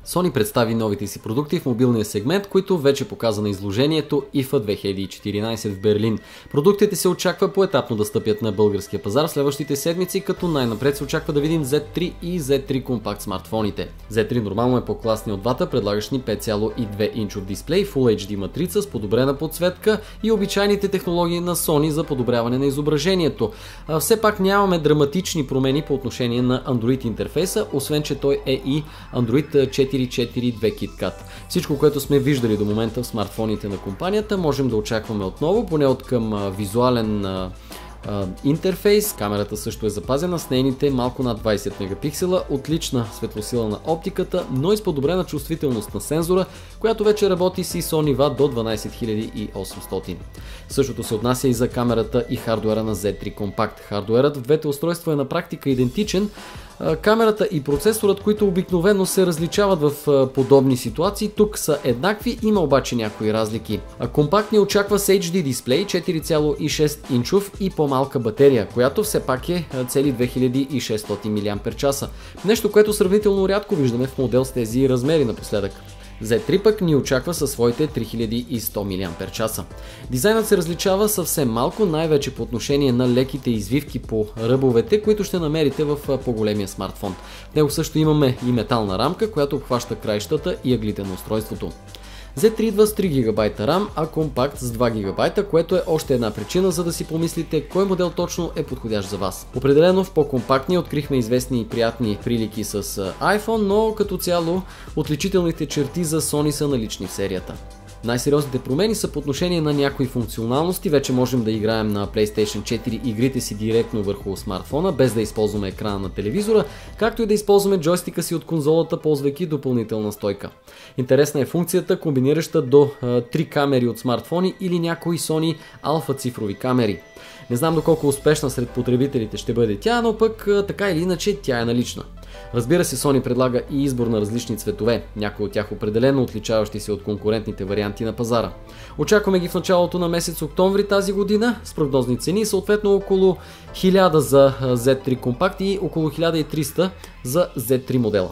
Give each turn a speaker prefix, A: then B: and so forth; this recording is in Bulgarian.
A: Sony представи новите си продукти в мобилния сегмент, които вече показа на изложението IFA 2014 в Берлин. Продуктите се очаква поетапно да стъпят на българския пазар в следващите седмици, като най-напред се очаква да видим Z3 и Z3 компакт смартфоните. Z3 нормално е по-класни от двата, предлагащ ни 5,2 инчов дисплей, Full HD матрица с подобрена подсветка и обичайните технологии на Sony за подобряване на изображението. Все пак нямаме драматични промени по отношение на Android интерфейса, освен че той е и Android 4.4.2 KitKat. Всичко, което сме виждали до момента в смартфоните на компанията, можем да очакваме отново, поне от към визуален интерфейс. Камерата също е запазена с нейните малко над 20 мегапиксела, отлична светлосила на оптиката, но и с подобрена чувствителност на сензора, която вече работи с ISO нива до 12800. Същото се отнася и за камерата и хардуера на Z3 Compact. Хардуерът в двете устройства е на практика идентичен. Камерата и процесорът, които обикновено се различават в подобни ситуации, тук са еднакви, има обаче някои разлики. Компакт ни очаква с HD дисплей, 4,6 инчов и по-малка батерия, която все пак е цели 2600 мАч. Нещо, което сравнително рядко виждаме в модел с тези размери напоследък. Z3 пък ни очаква със своите 3100 мАч. Дизайнът се различава съвсем малко, най-вече по отношение на леките извивки по ръбовете, които ще намерите в по-големия смартфон. В него също имаме и метална рамка, която обхваща краищата и ъглите на устройството. Z3 идва с 3 ГБ RAM, а компакт с 2 ГБ, което е още една причина, за да си помислите кой модел точно е подходящ за вас. Определено в по-компактни открихме известни и приятни прилики с iPhone, но като цяло отличителните черти за Sony са налични в серията. Най-сериозните промени са по отношение на някои функционалности. Вече можем да играем на PlayStation 4 игрите си директно върху смартфона, без да използваме екрана на телевизора, както и да използваме джойстика си от конзолата, ползвайки допълнителна стойка. Интересна е функцията, комбинираща до 3 камери от смартфони или някои Sony алфа цифрови камери. Не знам доколко успешна сред потребителите ще бъде тя, но пък така или иначе тя е налична. Разбира се, Sony предлага и избор на различни цветове, някои от тях определено отличаващи се от конкурентните варианти на пазара. Очакваме ги в началото на месец октомври тази година с прогнозни цени, съответно около 1000 за Z3 Compact и около 1300 за Z3 модела.